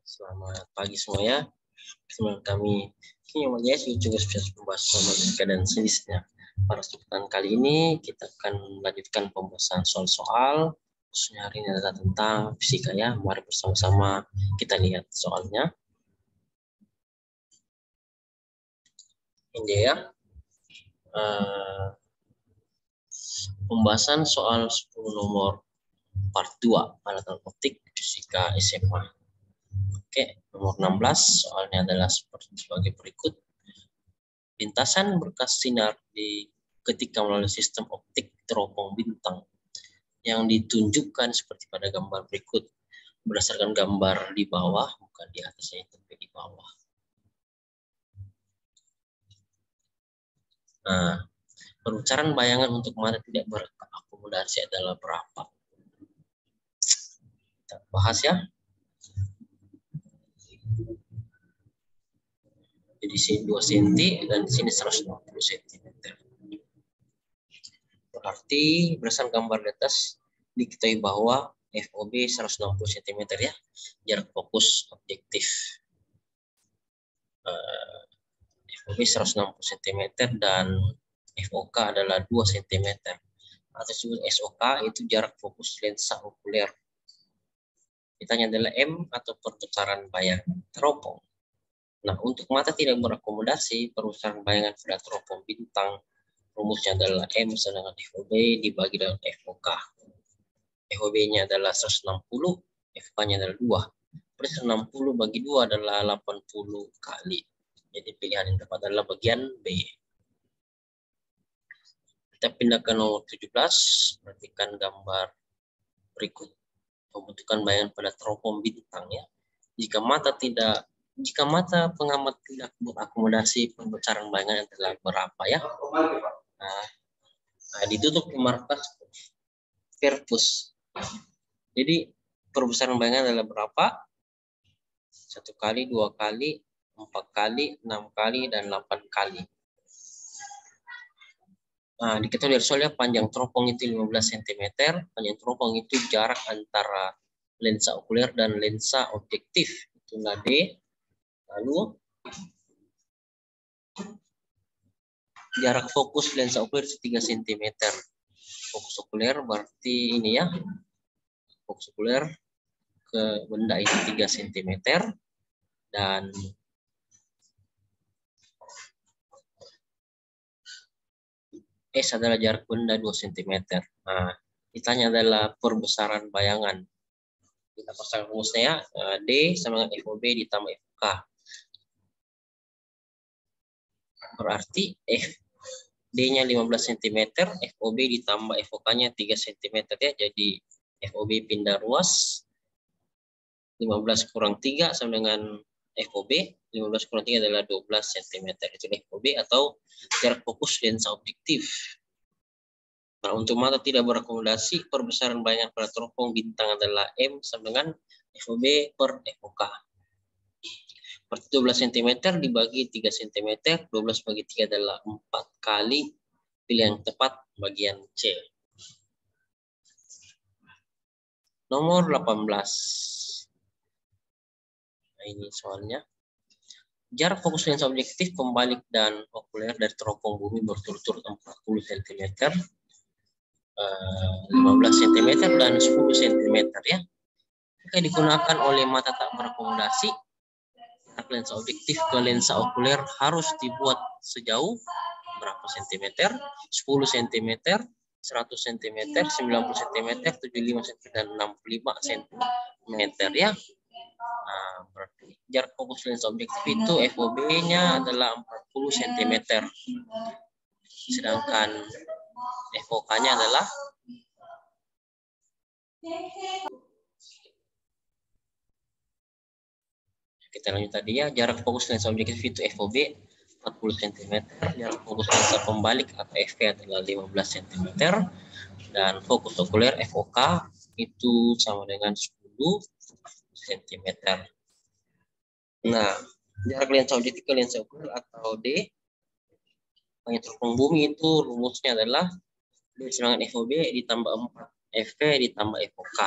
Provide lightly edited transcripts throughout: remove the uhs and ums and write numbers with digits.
Selamat pagi semuanya. Teman kami yang juga sudah membahas matematika dan sejenisnya. Pada kesempatan kali ini kita akan melanjutkan pembahasan soal-soal, khususnya hari ini adalah tentang fisika ya. Mari bersama-sama kita lihat soalnya. Ini ya. Pembahasan soal 10 nomor part 2 alat optik fisika SMA. Oke, nomor 16 soalnya adalah sebagai berikut. Lintasan berkas sinar ketika melalui sistem optik teropong bintang yang ditunjukkan seperti pada gambar berikut berdasarkan gambar di bawah, bukan di atasnya tapi di bawah. Nah, perucaran bayangan untuk mata tidak berakomodasi adalah berapa? Kita bahas ya. Jadi di sini 2 cm dan di sini 150 cm. Berarti berdasarkan gambar di atas diketahui bahwa FOB 160 cm ya, jarak fokus objektif. FOB 160 cm dan FOK adalah 2 cm. Atau disebut SOK itu jarak fokus lensa okuler. Ditanya adalah M atau pertukaran bayangan teropong. Nah, untuk mata tidak berakomodasi, pertukaran bayangan pada teropong bintang rumusnya adalah M sedangkan FOB dibagi dengan FOK. FOB-nya adalah 160, FOK-nya adalah 2. Berarti 160 bagi 2 adalah 80 kali. Jadi pilihan yang tepat adalah bagian B. Kita pindah ke nomor 17, perhatikan gambar berikut. Pembentukan bayangan pada teropong bintang ya. Jika mata pengamat tidak berakomodasi, pembesaran bayangan adalah berapa ya? Nah, ditutup markas Verpus. Jadi perbesaran bayangan adalah berapa? 1 kali, 2 kali, 4 kali, 6 kali, dan 8 kali. Nah, diketahui dari soalnya panjang teropong itu 15 cm. Panjang teropong itu jarak antara lensa okuler dan lensa objektif. Itulah D. Lalu jarak fokus lensa okuler itu 3 cm. Fokus okuler berarti ini ya. Fokus okuler ke benda itu 3 cm. Dan S adalah jarak benda 2 cm. Nah, ditanya adalah perbesaran bayangan. Kita pasang rumusnya ya. D sama dengan FOB ditambah FOK. Berarti D-nya 15 cm, FOB ditambah FOK-nya 3 cm ya. Jadi FOB pindah ruas. 15 kurang 3 sama dengan FOB. 15 kurang 3 adalah 12 cm. Itu FOB atau jarak fokus lensa objektif. Nah, untuk mata tidak berakomodasi, perbesaran bayangan pada teropong bintang adalah M sama dengan FOB per FOK. Berarti 12 cm dibagi 3 cm, 12 bagi 3 adalah 4 kali. Pilih yang tepat bagian C. Nomor 18. Nah, ini soalnya. Jarak fokus lensa objektif pembalik dan okuler dari teropong bumi berturut-turut 40 cm, 15 cm, dan 10 cm ya. Jika digunakan oleh mata tak berakomodasi, lensa objektif ke lensa okuler harus dibuat sejauh berapa cm? 10 cm, 100 cm, 90 cm, 75 cm, dan 65 cm ya. Nah, berarti jarak fokus lensa objektif itu FOB-nya adalah 40 cm. Sedangkan FOK-nya adalah kita lanjut tadi ya, jarak fokus lensa objektif itu FOB 40 cm, jarak fokus lensa pembalik atau FP adalah 15 cm, dan fokus okuler FOK itu sama dengan 10 cm. Nah, jarak lensa objektif ke lensa okuler atau D, panjang teropong bumi itu rumusnya adalah D sama dengan FOB ditambah 4 FP ditambah FOK.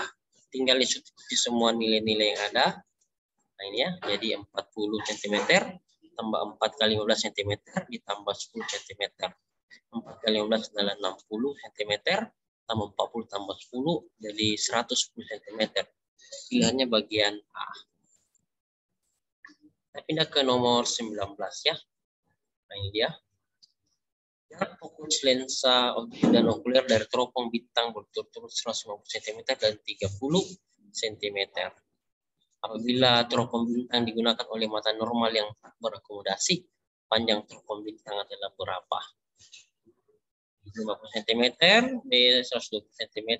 Tinggal disubstitusi semua nilai-nilai yang ada. Nah ini ya, jadi 40 cm tambah 4 kali 15 cm ditambah 10 cm. 4 kali 15 adalah 60 cm tambah 40 tambah 10 jadi 110 cm. Pilihannya bagian A. Kita pindah ke nomor 19 ya. Nah ini dia. Jarak fokus lensa objektif dan okuler dari teropong bintang berturut-turut 150 cm dan 30 cm. Apabila teropong bintang digunakan oleh mata normal yang tak berakomodasi, panjang teropong bintang adalah berapa? 50 cm, D 120 cm,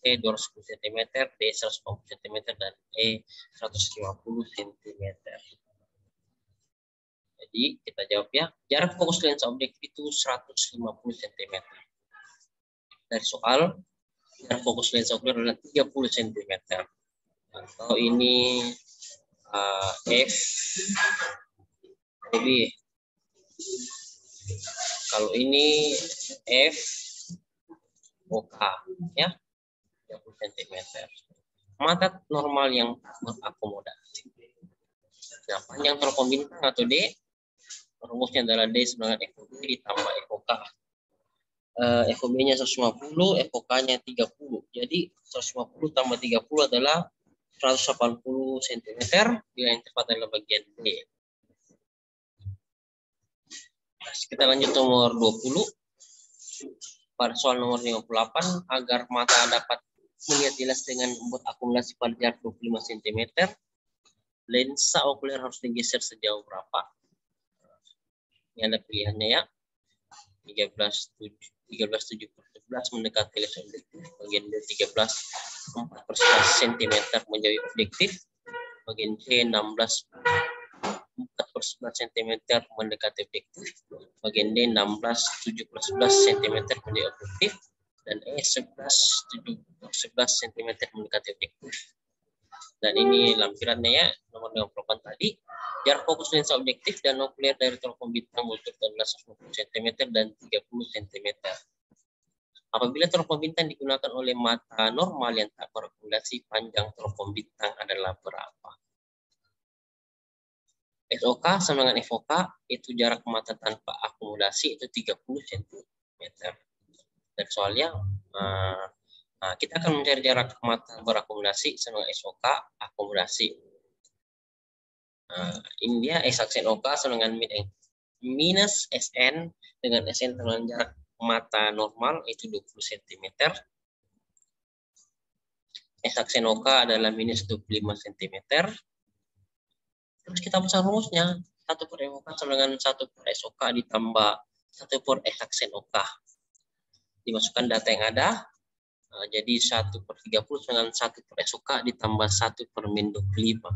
E 210 cm, D 150 cm, dan E 150 cm. Jadi kita jawab ya, jarak fokus lensa objektif itu 150 cm. Dari soal, jarak fokus lensa okuler adalah 30 cm. Atau ini F OB. Kalau ini F OK ya, 30 cm. Mata normal yang berakomodasi. Nah, panjang teropong bintang atau D, rumusnya adalah D sama dengan FOB ditambah FOK. FOB-nya 150, FOK-nya 30. Jadi 150 tambah 30 adalah 180 cm. Bila yang tepat adalah bagian D. Nah, kita lanjut nomor 20. Pada soal nomor 58, agar mata dapat melihat jelas dengan membuat akumulasi pada jarak 25 cm, lensa okuler harus digeser sejauh berapa? Ini ada pilihannya ya. 13,7/11 mendekati lensa objektif. Bagian B 13,4/11 cm menjauhi objektif. Bagian C 16,4/11 cm mendekati objektif. Bagian D 16,7/11 cm menjauhi objektif. Dan E 11,7/11 cm mendekati objektif. Dan ini lampirannya ya, nomor 58 tadi. Jarak fokus lensa objektif dan okuler dari teropong bintang berturut adalah 150 cm dan 30 cm. Apabila teropong bintang digunakan oleh mata normal yang tak berakumulasi, panjang teropong bintang adalah berapa? SOK sama dengan FOK, itu jarak mata tanpa akumulasi itu 30 cm. Dan soalnya, kita akan mencari jarak mata berakumulasi sama dengan SOK akumulasi. Ini dia X aksen OK sama dengan minus SN dengan SN dengan jarak mata normal itu 20 cm. X aksen OK adalah minus 25 cm. Terus kita baca rumusnya, 1/FOK sama dengan 1/SOK ditambah 1/X aksen OK. Dimasukkan data yang ada, jadi 1/30 dengan 1/SOK ditambah 1/-25.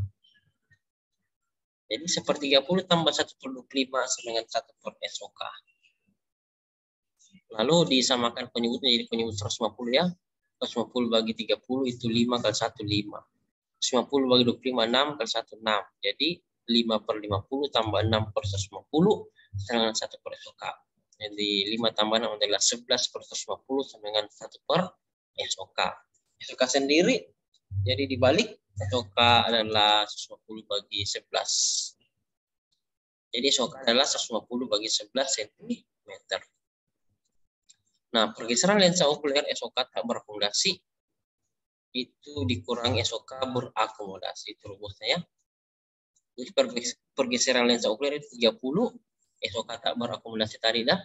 Jadi 1/30 tambah 1/25 sama dengan 1/SOK. Lalu disamakan penyebutnya jadi penyebut 150 ya. 150 bagi 30 itu 5 kali 1, 5. 150 bagi 25, 6 kali 1, 6. Jadi 5/50 tambah 6/150 sama dengan 1/SOK. Jadi 5 tambah 6 adalah 11/150 sama dengan 1/SOK. SOK sendiri, jadi dibalik, SOK adalah 150 bagi 11. Jadi SOK adalah 150 bagi 11 cm. Nah, pergeseran lensa okuler SOK tak berakumulasi itu dikurangi SOK berakumulasi. Itu rumusnya ya. Jadi pergeseran lensa okuler itu 30, SOK tak berakumulasi tadi dah.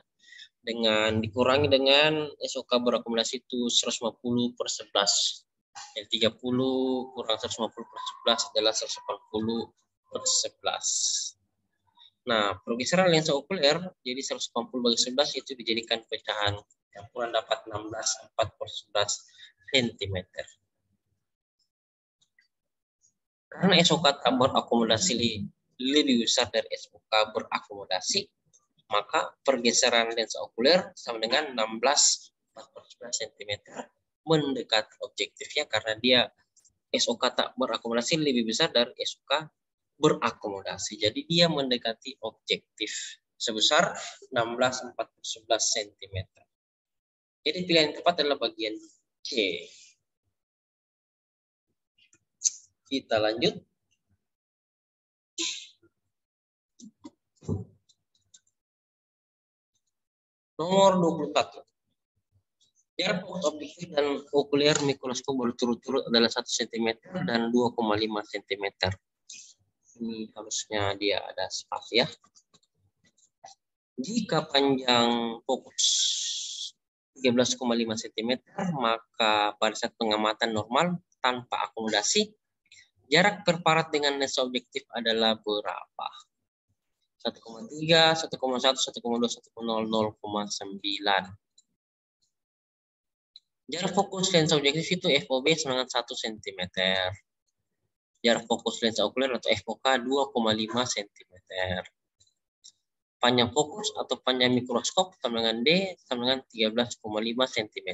Dengan dikurangi dengan SOK berakumulasi itu 150/11. Jadi 30 kurang 150/11 adalah 180/11. Nah, pergeseran lensa okuler jadi 180 bagi 11 itu dijadikan pecahan. Yang kurang dapat 16/4/11 cm. Karena SOK tak berakumulasi lebih besar dari SOK berakumulasi, maka pergeseran lensa okuler sama dengan 16/4/11 cm mendekati objektifnya karena dia SOK tak berakumulasi lebih besar dari SOK berakomodasi. Jadi dia mendekati objektif sebesar 16/4/11 cm. Jadi pilihan yang tepat adalah bagian C. Kita lanjut. Nomor 21. Jarak fokus objektif dan okuler mikroskop berturut-turut adalah 1 cm dan 2,5 cm. Ini harusnya dia ada spasi ya. Jika panjang fokus 13,5 cm, maka pada saat pengamatan normal tanpa akomodasi, jarak perparat dengan lens objektif adalah berapa? 1,3, 1,1, 1,2, 1,0, 0,9. Jarak fokus lensa objektif itu FOB sama dengan 1 cm. Jarak fokus lensa okuler atau FOK 2,5 cm. Panjang fokus atau panjang mikroskop sama dengan D sama dengan 13,5 cm.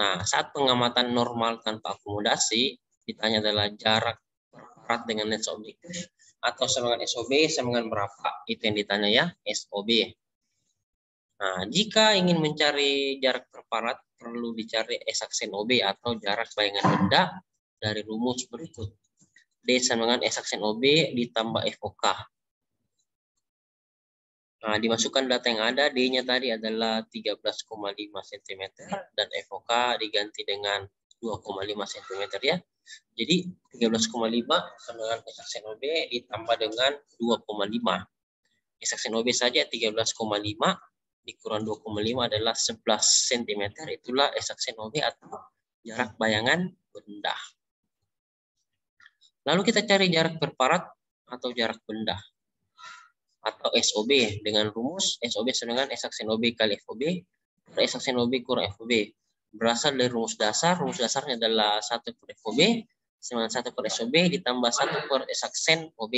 Nah, saat pengamatan normal tanpa akomodasi, ditanya adalah jarak perparat dengan lensa objektif atau sama dengan SOB sama dengan berapa? Itu yang ditanya ya, SOB. Nah, jika ingin mencari jarak perparat, perlu dicari S-aksen OB atau jarak bayangan benda dari rumus berikut. D sama dengan S-aksen OB ditambah FOK. Nah, dimasukkan data yang ada, D-nya tadi adalah 13,5 cm dan FOK diganti dengan 2,5 cm ya. Jadi 13,5 sama dengan S-aksen OB ditambah dengan 2,5. S-aksen OB saja 13,5 dikurang 2,5 adalah 11 cm. Itulah S-aksen OB atau jarak bayangan benda. Lalu kita cari jarak perparat atau jarak benda atau SOB dengan rumus SOB sama dengan S-aksen OB kali FOB per S-aksen OB kurang FOB. Berasal dari rumus dasar. Rumus dasarnya adalah 1 per FOB sama dengan 1 per SOB ditambah 1 per S-aksen OB.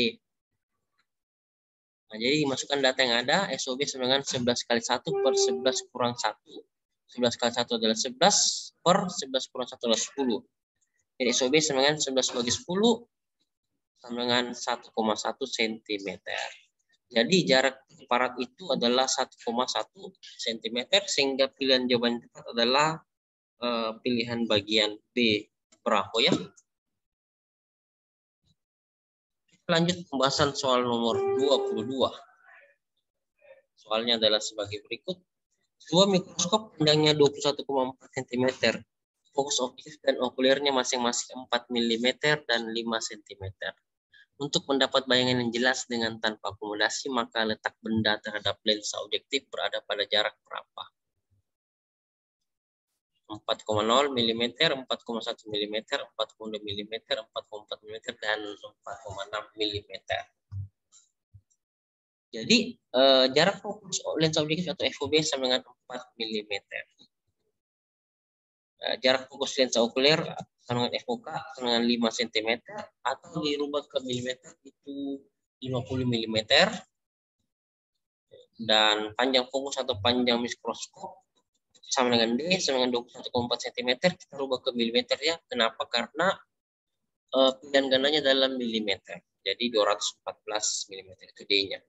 Nah, jadi masukkan data yang ada, SOB sama dengan 11 kali 1 per 11 kurang 1. 11 kali 1 adalah 11 per 11 kurang 1 adalah 10. Jadi SOB sama dengan 11 bagi 10 sama dengan 1,1 cm. Jadi jarak perparat itu adalah 1,1 cm sehingga pilihan jawaban tepat adalah pilihan bagian B. Bravo ya. Lanjut pembahasan soal nomor 22. Soalnya adalah sebagai berikut. Sebuah mikroskop panjangnya 21,4 cm. Fokus objektif dan okulernya masing-masing 4 mm dan 5 cm. Untuk mendapat bayangan yang jelas dengan tanpa akomodasi, maka letak benda terhadap lensa objektif berada pada jarak berapa? 4,0 mm, 4,1 mm, 4,2 mm, 4,4 mm, dan 4,6 mm. Jadi jarak fokus lensa objektif atau FOB sama dengan 4 mm. Jarak fokus lensa okuler sama dengan FOK sama dengan 5 cm atau dirubah ke milimeter itu 50 mm. Dan panjang fokus atau panjang mikroskop sama dengan D sama dengan 21,4 cm, kita rubah ke milimeter ya. Kenapa? Karena pilihan gandanya dalam milimeter. Jadi 214 mm itu D-nya.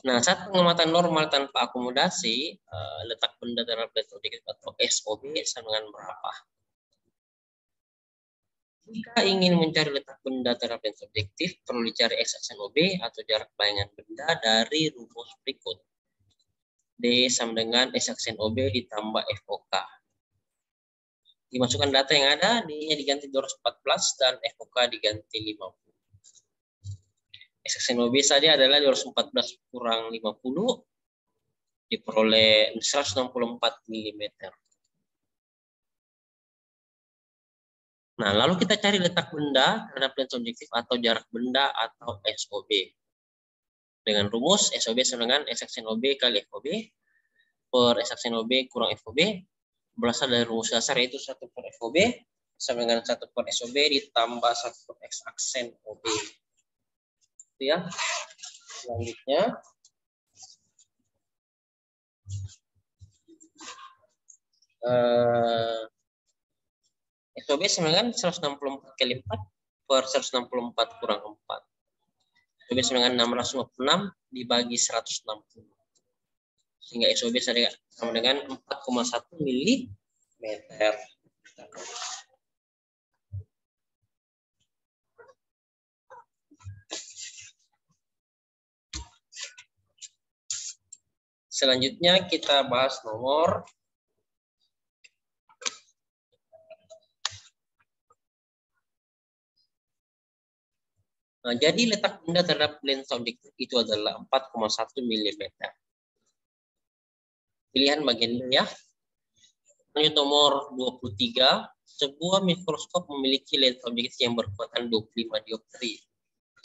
Nah, saat pengamatan normal tanpa akomodasi, letak benda dalam lensa objektif atau SOB sama dengan berapa? Jika ingin mencari letak benda terhadap lensa objektif, perlu dicari S-aksen OB atau jarak bayangan benda dari rumus berikut. D sama dengan S-aksen OB ditambah FOK. Dimasukkan data yang ada, D-nya diganti 214 dan FOK diganti 50. S-aksen OB saja adalah 214 kurang 50, diperoleh 164 mm. Nah, lalu kita cari letak benda terhadap lensa objektif atau jarak benda atau SOB. Dengan rumus SOB sama dengan S-aksen OB kali FOB per S-aksen OB kurang FOB berasal dari rumus dasar yaitu 1 per FOB sama dengan 1 per SOB ditambah 1 per S-aksen OB. Itu ya. Selanjutnya SOB sama dengan 164 kali 4 per 164 kurang 4. SOB sama dengan 656 dibagi 160. Sehingga SOB sama dengan 4,1 mm. Selanjutnya kita bahas nomor jadi letak benda terhadap lensa objektif itu adalah 4,1 mm. Pilihan bagian B ya. Lanjut nomor 23. Sebuah mikroskop memiliki lensa objektif yang berkekuatan 25 dioptri.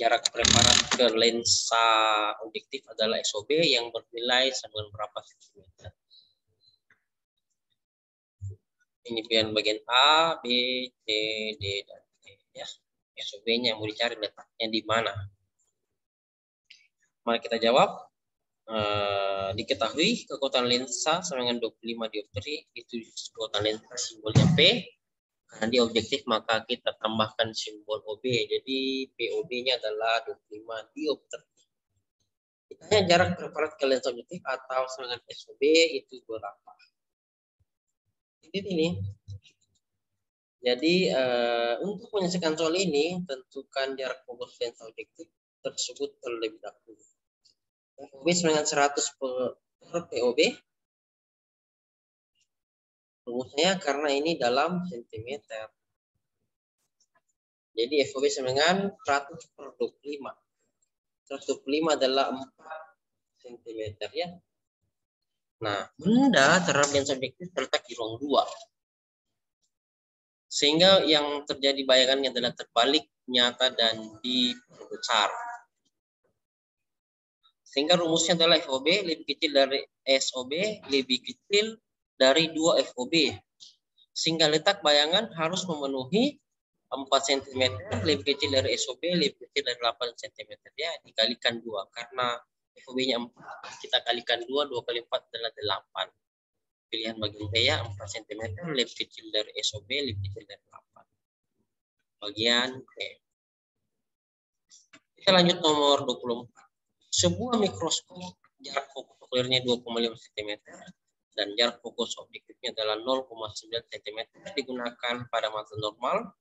Jarak preparat ke lensa objektif adalah SOB yang bernilai sama dengan berapa sentimeter. Ini pilihan bagian A, B, C, D, dan E ya. SOB-nya mau dicari letaknya di mana. Mari kita jawab. Diketahui kekuatan lensa sama dengan 25 dioptri, itu kekuatan lensa simbolnya P. Karena dia objektif maka kita tambahkan simbol OB. Jadi POB-nya adalah 25 dioptri. Ditanya jarak preparat ke lensa objektif atau sama dengan SOB itu berapa? Ini. Jadi untuk menyelesaikan soal ini, tentukan jarak fokus lensa objektif tersebut terlebih dahulu. POB dengan 100 per POB. Rumusnya karena ini dalam sentimeter. Jadi FOB dengan 100 per 25. 125 adalah 4 cm ya. Nah, benda terhadap lensa objektif terletak di ruang 2. Sehingga yang terjadi bayangannya adalah terbalik, nyata, dan diperbesar. Sehingga rumusnya adalah FOB lebih kecil dari SOB lebih kecil dari 2 FOB. Sehingga letak bayangan harus memenuhi 4 cm lebih kecil dari SOB lebih kecil dari 8 cm ya, dikalikan 2 karena FOB-nya 4, kita kalikan 2 kali 4 adalah 8. Pilihan bagian B ya, 4 cm lebih kecil dari SOB lebih kecil dari 8. Bagian B. Kita lanjut nomor 24. Sebuah mikroskop jarak fokus okulirnya 2,5 cm dan jarak fokus objektifnya adalah 0,9 cm digunakan pada mata normal.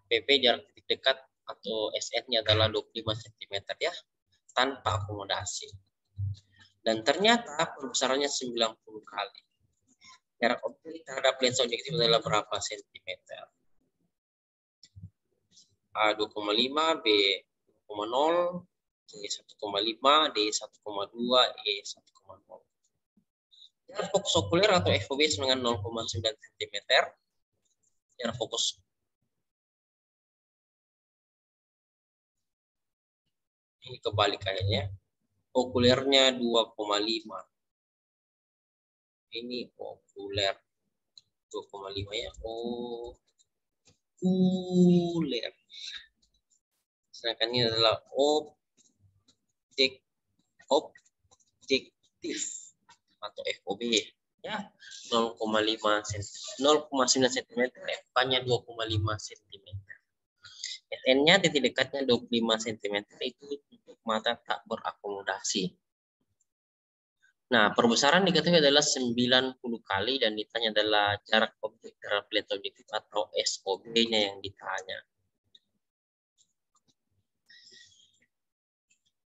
PP jarak titik dekat atau SN-nya adalah 25 cm ya, tanpa akomodasi. Dan ternyata perbesarannya 90 kali. Jarak objektif terhadap lensa objektif adalah berapa sentimeter? A 2,5, B 2,0, C 1,5, D 1,2, E 1,0. Jarak fokus okuler atau FOB dengan 0,9 cm. Jarak fokus ini kebalikannya. Okulernya 2,5. Ini okuler 2,5 ya. Okuler. Sedangkan ini adalah objektif atau FOB ya, 0,9 cm, F-nya 2,5 cm. SN-nya titik dekatnya 25 cm, itu untuk mata tak berakomodasi. Nah, perbesaran diketahui adalah 90 kali dan ditanya adalah jarak objek terhadap lensa objektif atau SOB-nya yang ditanya.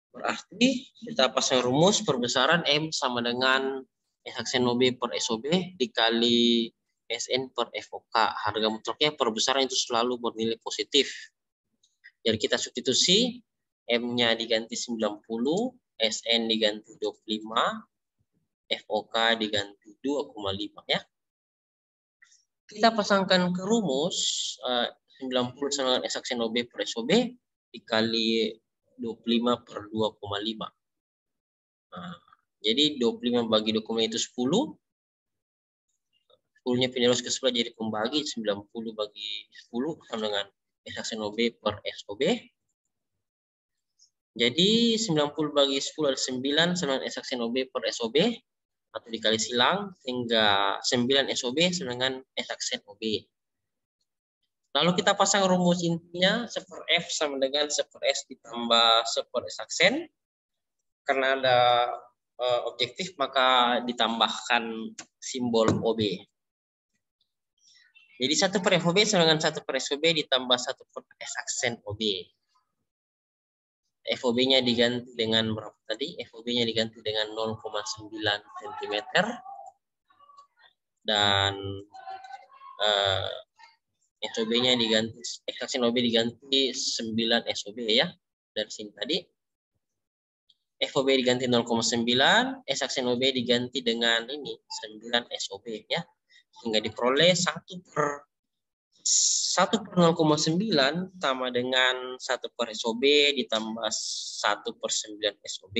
Berarti kita pasang rumus perbesaran M sama dengan S-aksen OB per SOB dikali SN per FOK. Harga mutlaknya perbesaran itu selalu bernilai positif. Jadi kita substitusi, M-nya diganti 90, SN diganti 25, FOK diganti 2,5 ya. Kita pasangkan ke rumus 90 sama dengan S-aksen OB per SOB dikali 25 per 2,5. Nah, jadi 25 bagi 2,5 itu 10. 10-nya pindah ke sebelah jadi pembagi, 90 bagi 10 sama dengan S-aksen OB per SOB. Jadi 90 bagi 10 adalah 9 sama dengan S-aksen OB per SOB atau dikali silang sehingga 9 SOB sama dengan S-aksen OB. Lalu kita pasang rumus intinya 1 per F sama dengan 1 per S ditambah 1 per S-aksen. Karena ada objektif maka ditambahkan simbol OB. Jadi 1 per FOB sama dengan 1 per SOB ditambah 1 per S-aksen OB. FOB-nya diganti dengan berapa tadi? FOB-nya diganti dengan 0,9 cm dan SOB-nya diganti, ekstraksi OB diganti 9 SOB ya. Dari sini tadi FOB diganti 0,9, ekstraksi OB diganti dengan ini 9 SOB ya. Sehingga diperoleh 1 per 0,9 sama dengan 1 per SOB ditambah 1 per 9 SOB.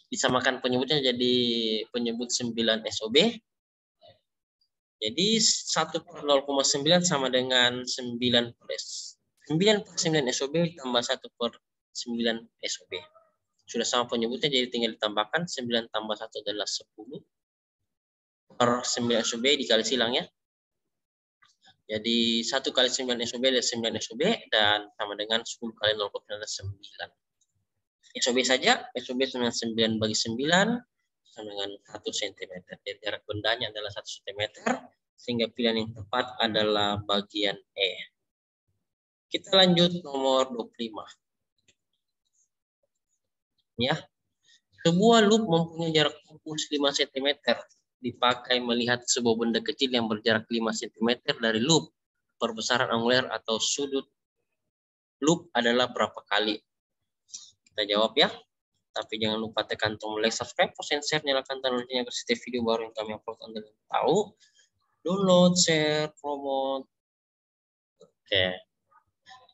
Disamakan penyebutnya jadi penyebut 9 SOB. Jadi 1 per 0,9 sama dengan 9 per 9 SOB ditambah 1 per 9 SOB. Sudah sama penyebutnya, jadi tinggal ditambahkan 9 tambah 1 adalah 10 per 9 SOB dikali silang ya. Jadi 1 kali 9 SOB adalah 9 SOB dan sama dengan 10 kali 0,9 adalah 9. SOB saja, SOB dengan 9 bagi 9 sama dengan 1 cm. Jadi jarak bendanya adalah 1 cm, sehingga pilihan yang tepat adalah bagian E. Kita lanjut nomor 25. Ya. Sebuah loop mempunyai jarak fokus 5 cm. Dipakai melihat sebuah benda kecil yang berjarak 5 cm dari loop. Perbesaran angular atau sudut loop adalah berapa kali? Kita jawab ya. Tapi jangan lupa tekan tombol like, subscribe, post, and share, nyalakan tanda loncengnya agar setiap video baru yang kami upload Anda tahu. Download, share, promote. Oke.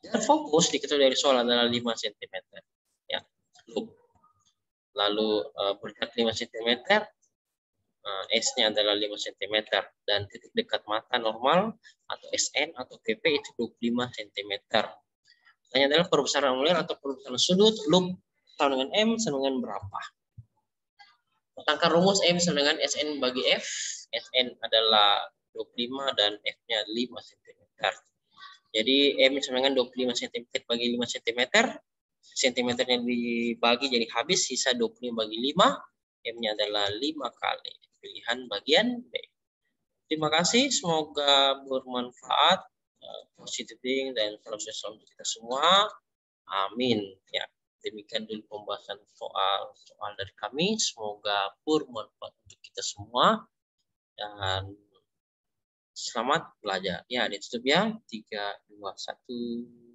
Jarak fokus diketahui dari soal adalah 5 cm. Ya, loop. Lalu berjarak 5 cm. S-nya adalah 5 cm dan titik dekat mata normal atau SN atau PP itu 25 cm. Pertanyaan adalah perbesaran angular atau perbesaran sudut loop sama dengan M sama dengan berapa? Tangkar rumus M sama dengan SN bagi F. SN adalah 25 dan F-nya 5 cm. Jadi M sama dengan 25 cm bagi 5 cm. Cm-nya dibagi jadi habis, sisa 25 bagi 5. M-nya adalah 5 kali. Pilihan bagian B. Terima kasih, semoga bermanfaat, positive thinking dan salam sejahtera untuk kita semua. Amin. Ya, demikian dulu pembahasan soal dari kami. Semoga bermanfaat untuk kita semua dan selamat belajar. Ya, ditutup ya. 3, 2, 1.